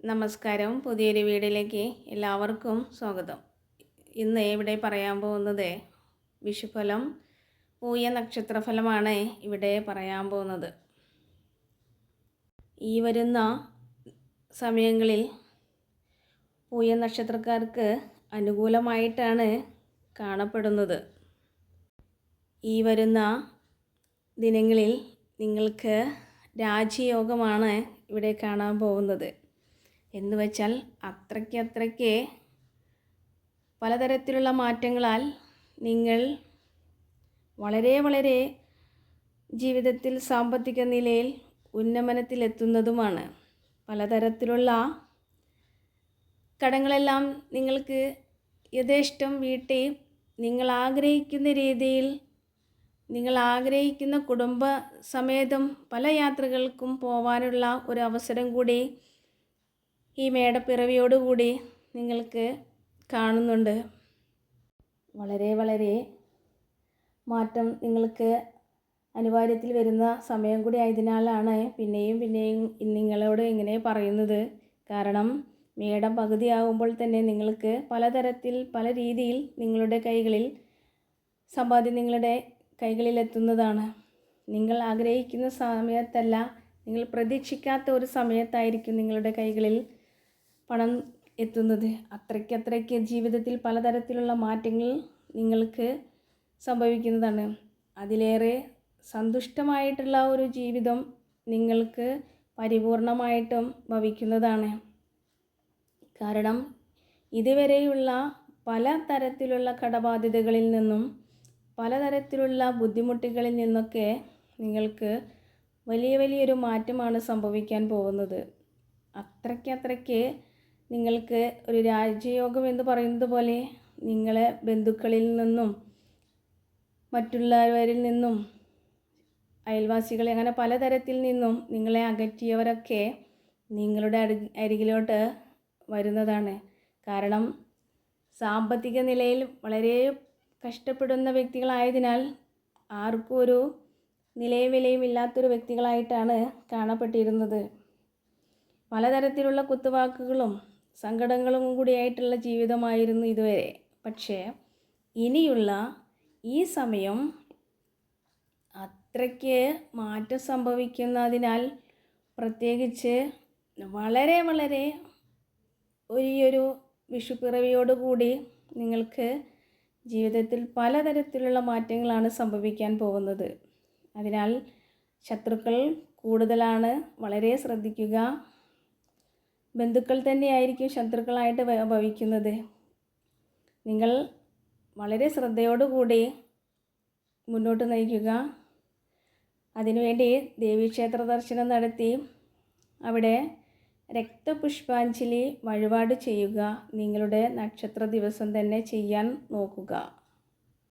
നമസ്കാരം. പുതിയൊരു വീഡിയോയിലേക്ക് എല്ലാവർക്കും സ്വാഗതം. ഇന്ന് ഇവിടെ പറയാൻ പോകുന്നത് വിഷുഫലം പൂയ നക്ഷത്രഫലമാണ് ഇവിടെ പറയാൻ പോകുന്നത്. ഈ വരുന്ന സമയങ്ങളിൽ പൂയ നക്ഷത്രക്കാർക്ക് അനുകൂലമായിട്ടാണ് കാണപ്പെടുന്നത്. ഈ വരുന്ന ദിനങ്ങളിൽ നിങ്ങൾക്ക് രാജയോഗമാണ് ഇവിടെ കാണാൻ പോകുന്നത്. എന്ന് വെച്ചാൽ അത്രയ്ക്ക് പലതരത്തിലുള്ള മാറ്റങ്ങളാൽ നിങ്ങൾ വളരെ ജീവിതത്തിൽ സാമ്പത്തിക നിലയിൽ ഉന്നമനത്തിലെത്തുന്നതുമാണ്. പലതരത്തിലുള്ള കടങ്ങളെല്ലാം നിങ്ങൾക്ക് യഥേഷ്ടം വീട്ടി നിങ്ങൾ ആഗ്രഹിക്കുന്ന രീതിയിൽ നിങ്ങൾ ആഗ്രഹിക്കുന്ന കുടുംബ സമേതം പല യാത്രകൾക്കും പോവാനുള്ള ഒരു അവസരം കൂടി ഈ മേടപ്പിറവിയോടുകൂടി നിങ്ങൾക്ക് കാണുന്നുണ്ട്. വളരെ മാറ്റം നിങ്ങൾക്ക് അനിവാര്യത്തിൽ വരുന്ന സമയം കൂടി ആയതിനാലാണ് പിന്നെയും നിങ്ങളോട് ഇങ്ങനെ പറയുന്നത്. കാരണം മേടം പകുതിയാകുമ്പോൾ തന്നെ നിങ്ങൾക്ക് പലതരത്തിൽ പല രീതിയിൽ നിങ്ങളുടെ കൈകളിൽ സമ്പാദ്യം നിങ്ങളുടെ കൈകളിൽ എത്തുന്നതാണ്. നിങ്ങൾ ആഗ്രഹിക്കുന്ന സമയത്തല്ല, നിങ്ങൾ പ്രതീക്ഷിക്കാത്ത ഒരു സമയത്തായിരിക്കും നിങ്ങളുടെ കൈകളിൽ പണം എത്തുന്നത്. അത്രയ്ക്ക് ജീവിതത്തിൽ പലതരത്തിലുള്ള മാറ്റങ്ങൾ നിങ്ങൾക്ക് സംഭവിക്കുന്നതാണ്. അതിലേറെ സന്തുഷ്ടമായിട്ടുള്ള ഒരു ജീവിതം നിങ്ങൾക്ക് പരിപൂർണമായിട്ടും ഭവിക്കുന്നതാണ്. കാരണം ഇതുവരെയുള്ള പലതരത്തിലുള്ള കടബാധ്യതകളിൽ നിന്നും പലതരത്തിലുള്ള ബുദ്ധിമുട്ടുകളിൽ നിന്നൊക്കെ നിങ്ങൾക്ക് വലിയൊരു മാറ്റമാണ് സംഭവിക്കാൻ പോകുന്നത്. അത്രയ്ക്ക് നിങ്ങൾക്ക് ഒരു രാജയോഗം എന്ന് പറയുന്നത് പോലെ നിങ്ങളെ ബന്ധുക്കളിൽ നിന്നും മറ്റുള്ളവരിൽ നിന്നും അയൽവാസികളെ അങ്ങനെ പലതരത്തിൽ നിന്നും നിങ്ങളെ അകറ്റിയവരൊക്കെ നിങ്ങളുടെ അരികിലോട്ട് വരുന്നതാണ്. കാരണം സാമ്പത്തിക നിലയിൽ വളരെ കഷ്ടപ്പെടുന്ന വ്യക്തികളായതിനാൽ ആർക്കും ഒരു നിലയും വിലയും ഇല്ലാത്തൊരു വ്യക്തികളായിട്ടാണ് കാണപ്പെട്ടിരുന്നത്. പലതരത്തിലുള്ള കുത്തുവാക്കുകളും സങ്കടങ്ങളും കൂടിയായിട്ടുള്ള ജീവിതമായിരുന്നു ഇതുവരെ. പക്ഷേ ഇനിയുള്ള ഈ സമയം അത്രയ്ക്ക് മാറ്റം സംഭവിക്കുന്നതിനാൽ പ്രത്യേകിച്ച് വളരെ ഒരു വിഷുപ്പിറവിയോടുകൂടി നിങ്ങൾക്ക് ജീവിതത്തിൽ പലതരത്തിലുള്ള മാറ്റങ്ങളാണ് സംഭവിക്കാൻ പോകുന്നത്. അതിനാൽ ശത്രുക്കൾ കൂടുതലാണ്, വളരെ ശ്രദ്ധിക്കുക. ബന്ധുക്കൾ തന്നെയായിരിക്കും ശത്രുക്കളായിട്ട് ഭവിക്കുന്നത്. നിങ്ങൾ വളരെ ശ്രദ്ധയോടുകൂടി മുന്നോട്ട് നയിക്കുക. അതിനുവേണ്ടി ദേവീക്ഷേത്ര ദർശനം നടത്തി അവിടെ രക്തപുഷ്പാഞ്ജലി വഴിപാട് ചെയ്യുക. നിങ്ങളുടെ നക്ഷത്ര ദിവസം തന്നെ ചെയ്യാൻ നോക്കുക.